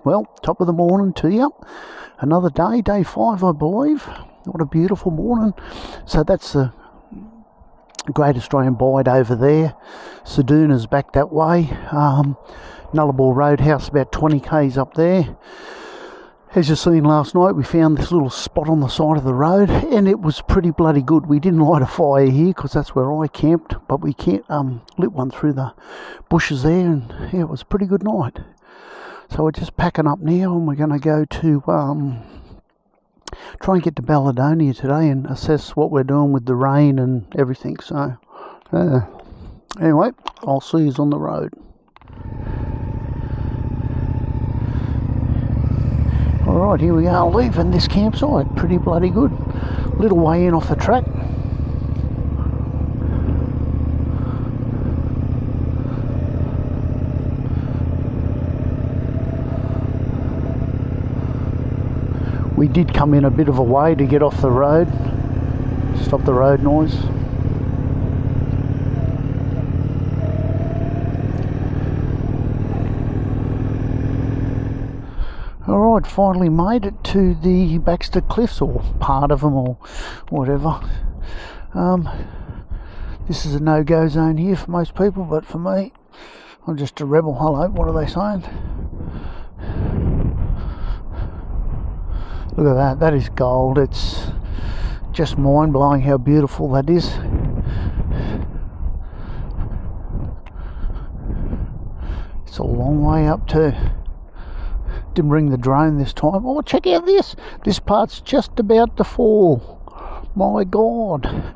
Well, top of the morning to you. Another day, day 5 I believe. What a beautiful morning. So that's the Great Australian Bide over there. Seduna's back that way. Nullabor Roadhouse about 20 k's up there. As you seen last night, we found this little spot on the side of the road, and it was pretty bloody good. We didn't light a fire here because that's where I camped, but we lit one through the bushes there, and yeah, it was a pretty good night. So we're just packing up now, and we're going to go to try and get to Baladonia today and assess what we're doing with the rain and everything. So anyway, I'll see you on the road. Alright, here we are leaving this campsite. Pretty bloody good. Little way in off the track. We did come in a bit of a way to get off the road. Stop the road noise. Alright, finally made it to the Baxter Cliffs, or part of them, or whatever. This is a no-go zone here for most people, but for me, I'm just a rebel. Hello, what are they saying? Look at that, that is gold. It's just mind-blowing how beautiful that is. It's a long way up too. Didn't bring the drone this time. Oh, check out this. This part's just about to fall. My God.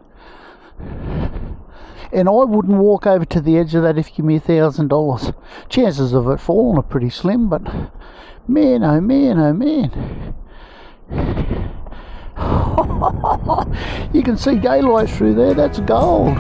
And I wouldn't walk over to the edge of that if you give me $1,000. Chances of it falling are pretty slim, but man, oh man, oh man. You can see daylight through there. That's gold.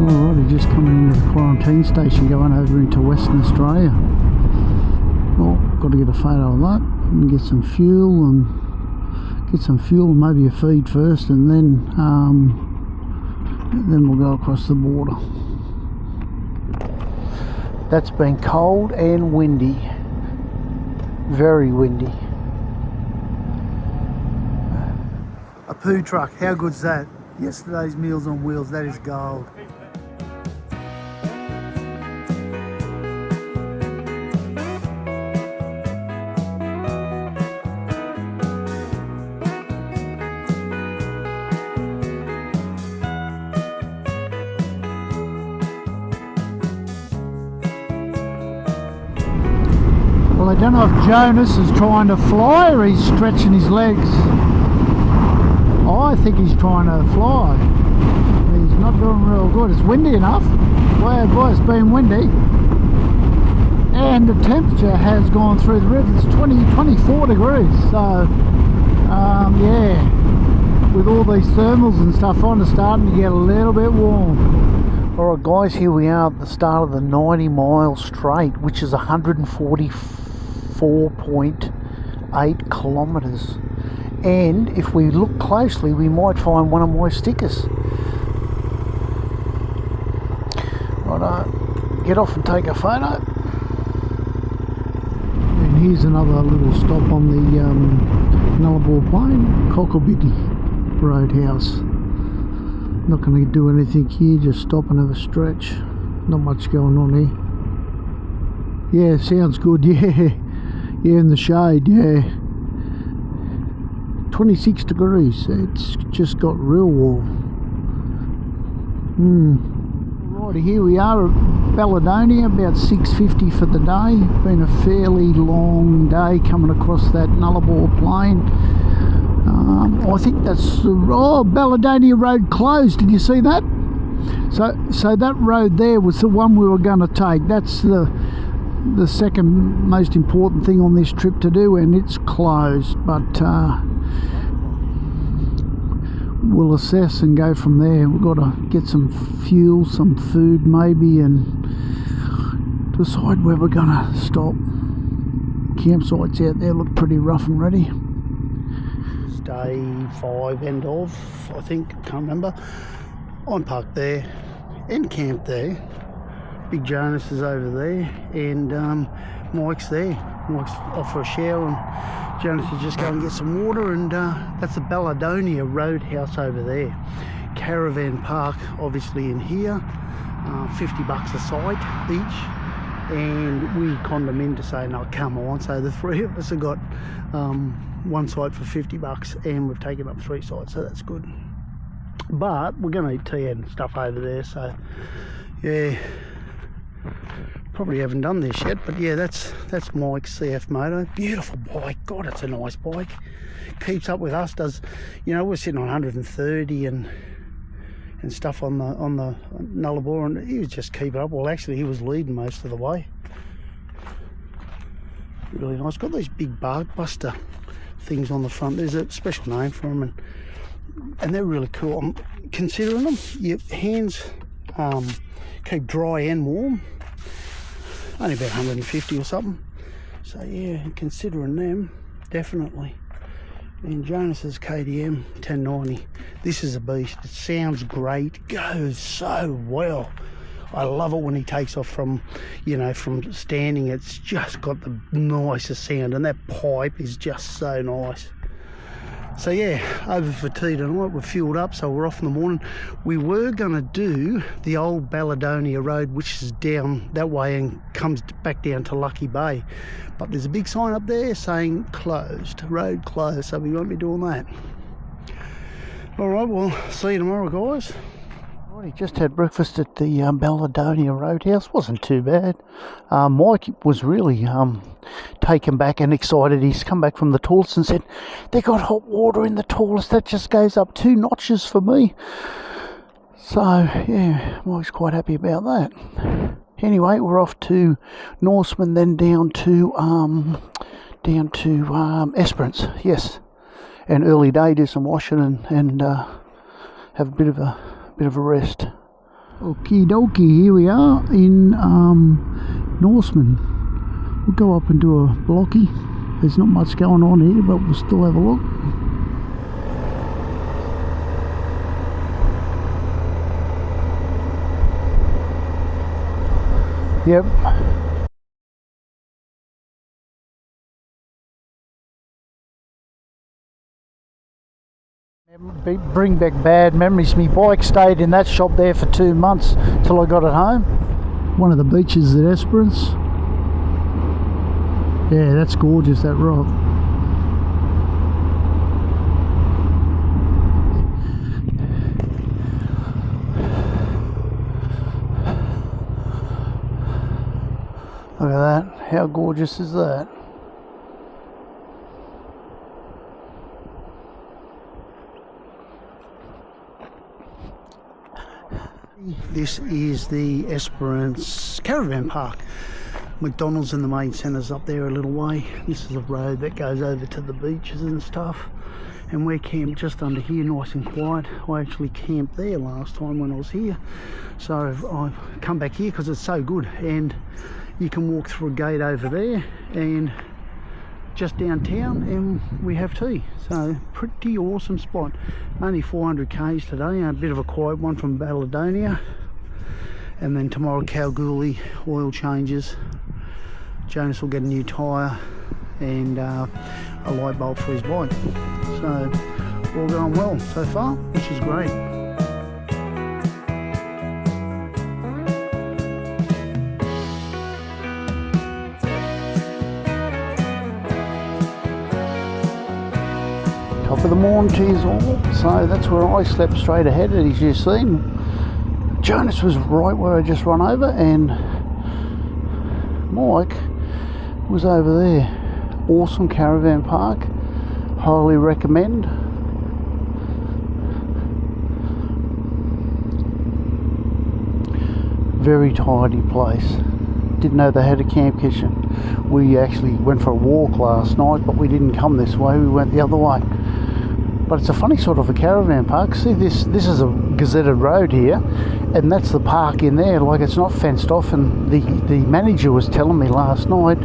Alrighty, just coming into the quarantine station going over into Western Australia. Well, got to get a photo of that and get some fuel and maybe a feed first, and then we'll go across the border. That's been cold and windy, very windy. A poo truck, how good's that? Yesterday's Meals on Wheels, that is gold. Well, I don't know if Jonas is trying to fly or he's stretching his legs. I think he's trying to fly. He's not doing real good. It's windy enough. Boy, boy, it's been windy. And the temperature has gone through the roof. It's 24 degrees. So, yeah. With all these thermals and stuff on, it's starting to get a little bit warm. Alright guys, here we are at the start of the 90-mile straight, which is 144.8 kilometres. And if we look closely, we might find one of my stickers. Right, get off and take a photo. And here's another little stop on the Nullabor Plain, Kalgoorlie Roadhouse. Not going to do anything here, just stop and have a stretch. Not much going on here. Yeah, sounds good, yeah. Yeah, in the shade, yeah. 26 degrees, it's just got real warm. Righty, here we are at Baladonia, about 6:50 for the day. Been a fairly long day coming across that Nullabor Plain. I think that's Balladonia Road closed. Did you see that? So that road there was the one we were going to take. That's the second most important thing on this trip to do, and it's closed. But we'll assess and go from there. We've got to get some fuel, some food maybe, and decide where we're gonna stop. Campsites out there look pretty rough and ready. It's day 5, end of, I think, can't remember. I'm parked there and camped there. Big Jonas is over there, and Mike's there. Mike's off for a shower, and Jonas is just going to get some water, and that's the Balladonia Roadhouse over there. Caravan park, obviously, in here. $50 a site each, and we conned them into saying, "No, come on." So the 3 of us have got one site for $50, and we've taken up 3 sites, so that's good. But we're going to eat tea and stuff over there, so yeah. Probably haven't done this yet, but yeah, that's Mike's CF moto. Beautiful bike. God, it's a nice bike. Keeps up with us. Does, you know, we're sitting on 130 and stuff on the Nullabor, and he was just keeping up. Well, actually, he was leading most of the way. Really nice. Got these big Buster things on the front. There's a special name for them, and they're really cool. I'm considering them. Your hands keep dry and warm. Only about 150 or something. So yeah, considering them, definitely. And Jonas's KTM 1090. This is a beast. It sounds great. Goes so well. I love it when he takes off from, you know, from standing. It's just got the nicest sound, and that pipe is just so nice. So yeah, over for tea tonight. We're fueled up, so we're off in the morning. We were going to do the old Balladonia road, which is down that way and comes back down to Lucky Bay. But there's a big sign up there saying closed, road closed, so we won't be doing that. All right, well, see you tomorrow, guys. Alrighty, just had breakfast at the Balladonia Roadhouse. Wasn't too bad. Mike was really taken back and excited. He's come back from the toilets and said, "They got hot water in the toilets. That just goes up 2 notches for me." So yeah, Mike's quite happy about that. Anyway, we're off to Norseman, then down to Esperance. Yes, an early day, do some washing and have a bit of a rest. Okie dokie, here we are in Norseman. We'll go up and do a blocky. There's not much going on here, but we'll still have a look. Yep. Bring back bad memories. My bike stayed in that shop there for 2 months till I got it home. One of the beaches at Esperance. Yeah, that's gorgeous, that rock. Look at that. How gorgeous is that? This is the Esperance caravan park. McDonald's in the main centre's up there a little way. This is a road that goes over to the beaches and stuff, and we're camped just under here, nice and quiet. I actually camped there last time when I was here, so I've come back here because it's so good. And you can walk through a gate over there and just downtown, and we have tea. So pretty awesome spot. Only 400 k's today, a bit of a quiet one from Balladonia, and then tomorrow Kalgoorlie oil changes. Jonas will get a new tyre and a light bulb for his bike. So all going well so far, which is great. Top of the morn to you all. So that's where I slept, straight ahead, as you've seen. Jonas was right where I just run over, and Mike was over there. Awesome caravan park, highly recommend. Very tidy place. Didn't know they had a camp kitchen. We actually went for a walk last night, but we didn't come this way, we went the other way. But it's a funny sort of a caravan park. See, this is a gazetted road here, and that's the park in there. Like, it's not fenced off, and the manager was telling me last night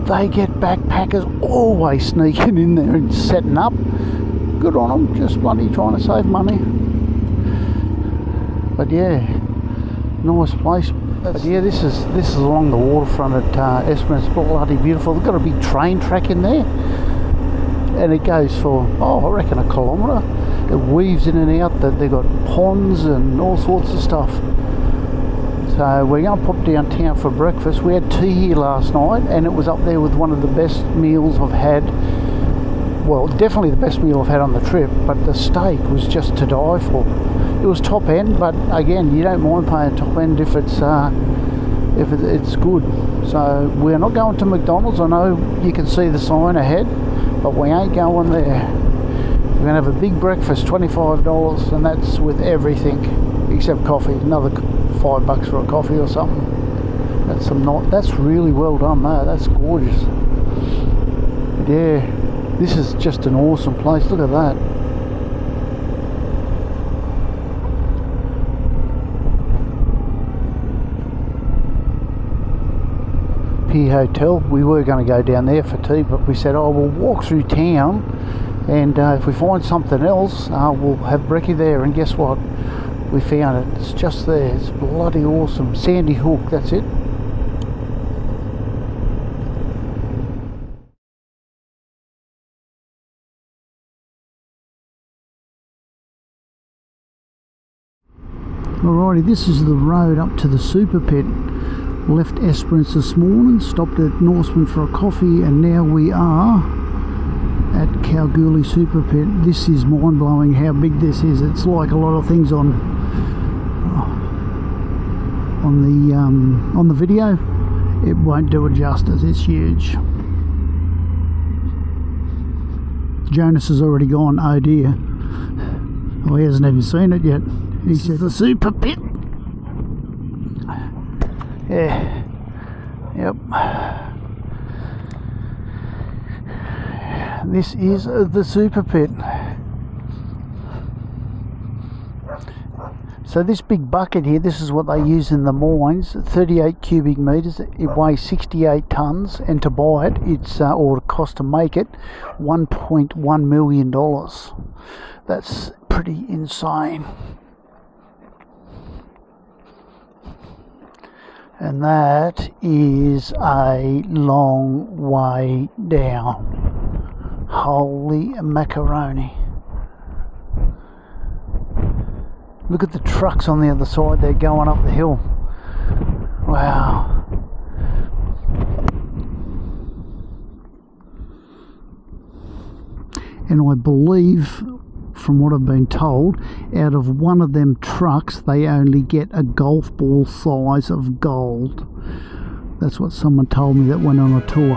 they get backpackers always sneaking in there and setting up. Good on them, just bloody trying to save money. But yeah, nice place. But yeah, this is along the waterfront at Esperance. Bloody beautiful. They've got a big train track in there, and it goes for, I reckon, a kilometre. It weaves in and out. They've got ponds and all sorts of stuff. So we're going to pop downtown for breakfast. We had tea here last night, and it was up there with one of the best meals I've had. Well, definitely the best meal I've had on the trip, but the steak was just to die for. It was top end, but again, you don't mind paying top end if it's good. So we're not going to McDonald's. I know you can see the sign ahead, but we ain't going there. We're going to have a big breakfast, $25, and that's with everything except coffee. Another $5 for a coffee or something. That's really well done though. That's gorgeous. Yeah, this is just an awesome place. Look at that. Hotel. We were going to go down there for tea, but we said, oh, we'll walk through town, and if we find something else, we'll have brekkie there. And guess what? We found it. It's just there. It's bloody awesome. Sandy Hook, that's it. Alrighty, this is the road up to the super pit. Left Esperance this morning, stopped at Norseman for a coffee, and now we are at Kalgoorlie Super Pit. This is mind-blowing how big this is. It's like a lot of things on the video. It won't do it justice. It's huge. Jonas has already gone, oh dear. Well, he hasn't even seen it yet. He says the Super Pit. Yeah, yep. This is the super pit. So this big bucket here, this is what they use in the mines, 38 cubic metres, it weighs 68 tonnes, and to buy it, it's or the cost to make it, $1.1 million. That's pretty insane. And that is a long way down. Holy macaroni. Look at the trucks on the other side, they're going up the hill. Wow. And I believe, from what I've been told, out of one of them trucks they only get a golf ball size of gold. That's what someone told me that went on a tour.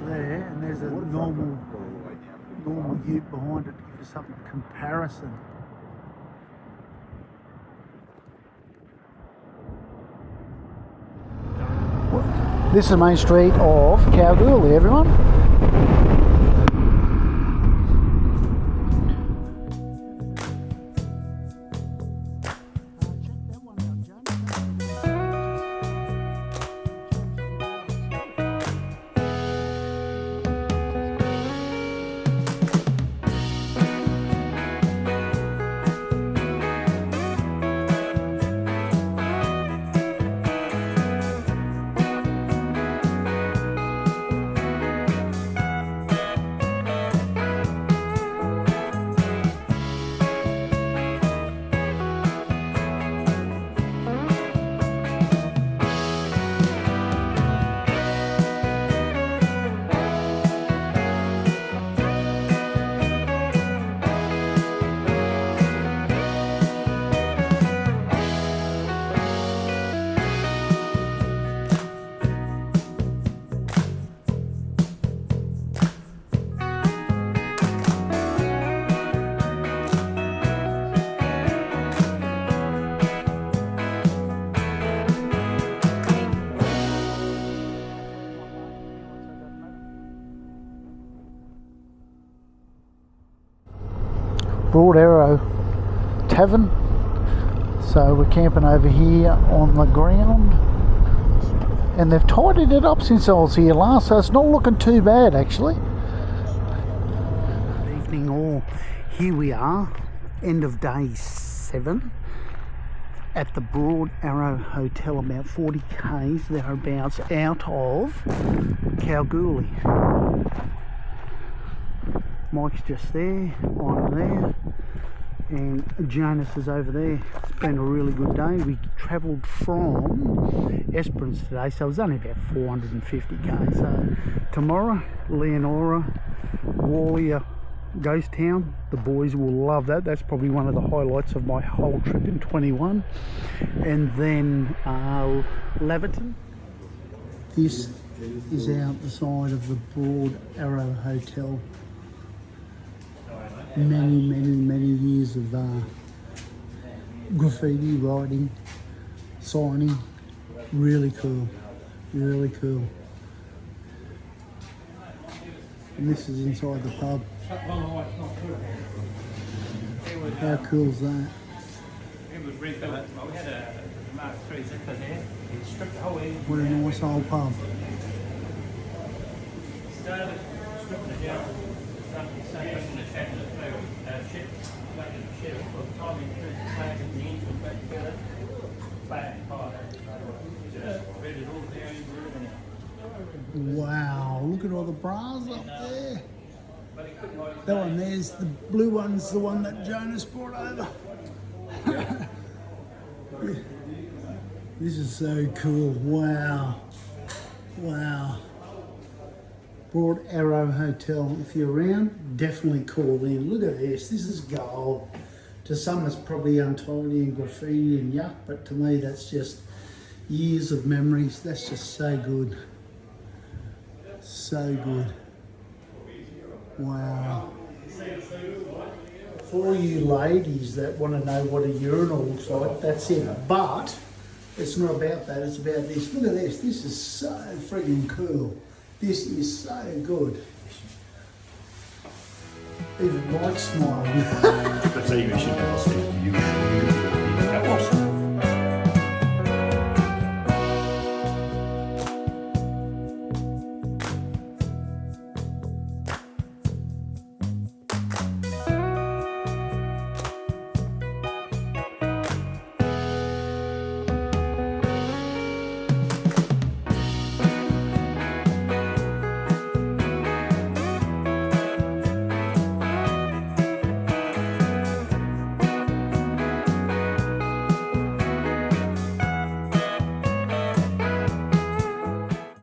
There, and there's a normal ute behind it to give you some comparison. This is the main street of Kalgoorlie, everyone. Broad Arrow Tavern. So we're camping over here on the ground, and they've tidied it up since I was here last, so it's not looking too bad actually. Good evening all. Here we are, end of day 7 at the Broad Arrow Hotel, about 40 k's thereabouts out of Kalgoorlie. Mike's just there, I'm there, and Jonas is over there. It's been a really good day. We travelled from Esperance today, so it was only about 450 k. So tomorrow, Leonora, Warrior, Ghost Town. The boys will love that. That's probably one of the highlights of my whole trip in 21. And then Laverton. This is out the side of the Broad Arrow Hotel. Many years of graffiti writing, signing. Really cool, really cool. And this is inside the pub. How cool is that? What a nice old pub. Wow, look at all the bras up there. That one there's the blue one's the one that Jonas brought over. This is so cool. Wow. Wow. Broad Arrow Hotel. If you're around, definitely call in. Look at this. This is gold. To some it's probably untidy and graffiti and yuck, but to me that's just years of memories. That's just so good. So good. Wow. For you ladies that want to know what a urinal looks like, that's it. But it's not about that, it's about this. Look at this. This is so friggin' cool. This is so good. Even Mike's smiling. But you should have